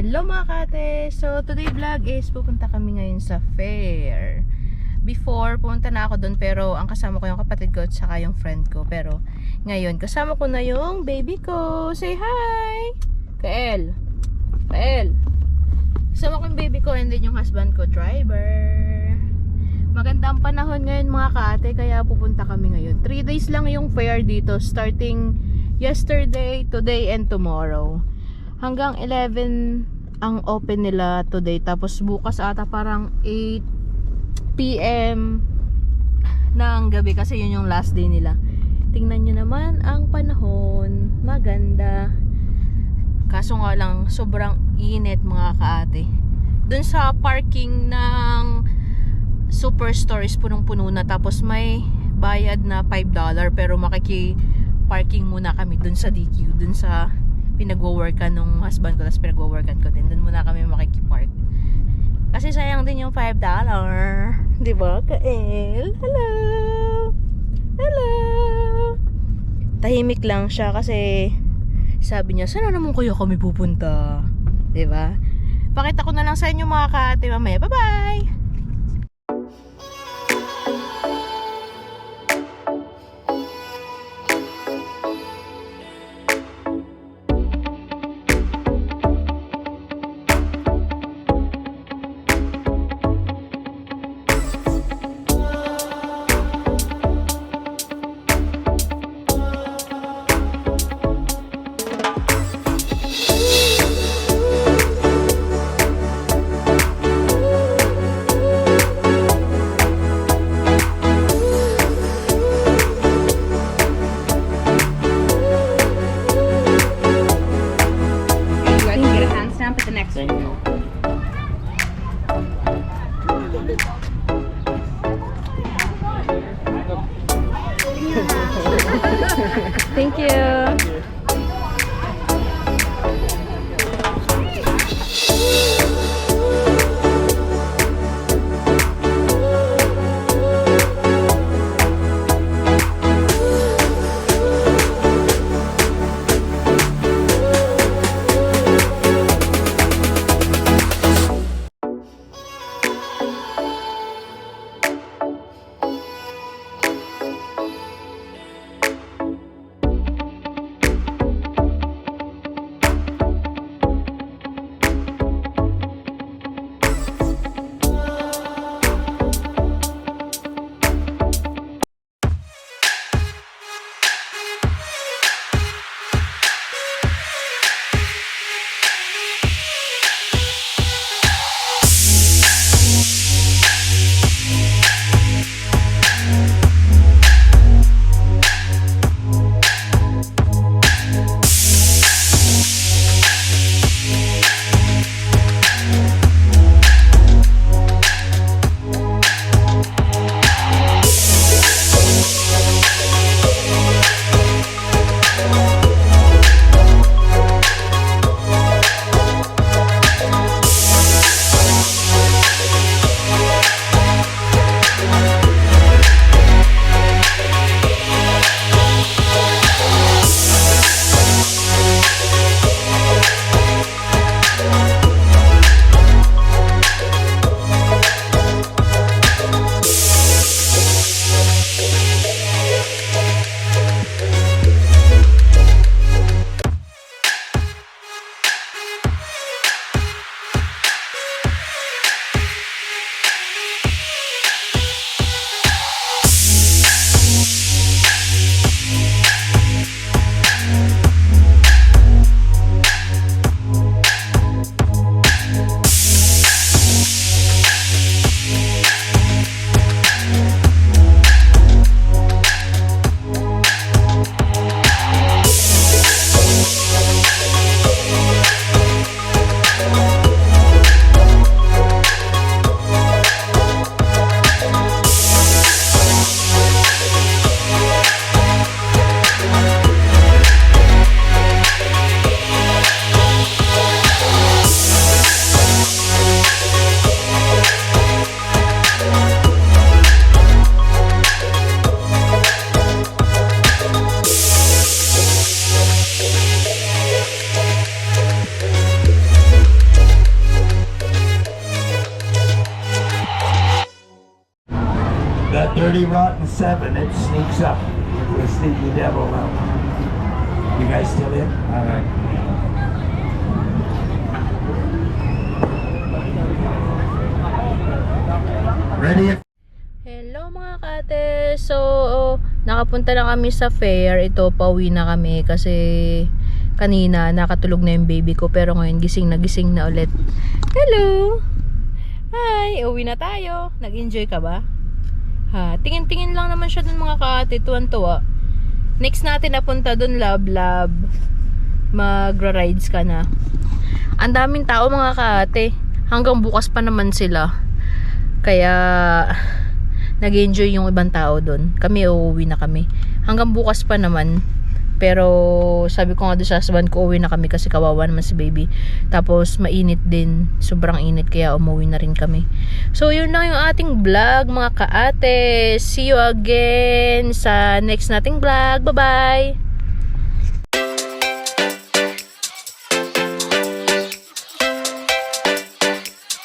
Hello mga kate! So today vlog is pupunta kami ngayon sa fair. Before, pumunta na ako doon pero ang kasama ko yung kapatid ko at saka yung friend ko. Pero ngayon, kasama ko na yung baby ko. Say hi! Kael! Kael! Kasama ko yung baby ko and then yung husband ko, driver. Maganda ang panahon ngayon mga kaate kaya pupunta kami ngayon. 3 days lang yung fair dito starting yesterday, today, and tomorrow. Hanggang 11 ang open nila today. Tapos bukas ata parang 8 PM ng gabi kasi yun yung last day nila. Tingnan nyo naman ang panahon. Maganda. Kaso nga lang sobrang init mga kaate. Dun sa parking ng Superstore is punong-puno na. Tapos may bayad na $5 pero parking muna kami dun sa DQ. Dun sa pinagwo-workan nung husband ko, tapos pinagwo-workan ko din. Doon muna kami makikipark. Kasi sayang din yung $5. Diba, Kael? Hello! Hello! Tahimik lang siya kasi sabi niya, saan naman kaya kami pupunta? Diba? Pakita ko na lang sa inyo mga kaate mamaya. Bye-bye! Thank you. Thank you. That dirty rotten 7, it sneaks up with the sneaky devil. You guys still in? All right. Ready? Hello mga kate. So, nakapunta na kami sa fair. Ito, pauwi na kami kasi kanina nakatulog na yung baby ko. Pero ngayon gising na ulit. Hello! Hi! Uwi na tayo. Nag-enjoy ka ba? Ha, tingin-tingin lang naman siya dun mga kate. Tuwan-tuwa. Next natin napunta dun, love. Magra-rides ka na. Ang daming tao mga kate. Hanggang bukas pa naman sila. Kaya nag-enjoy yung ibang tao doon. Kami uuwi na kami. Hanggang bukas pa naman. Pero sabi ko nga doon sa husband ko, uuwi na kami kasi kawawa naman si baby. Tapos mainit din. Sobrang init kaya umuwi na rin kami. So yun lang yung ating vlog mga kaate. See you again sa next nating vlog. Bye bye!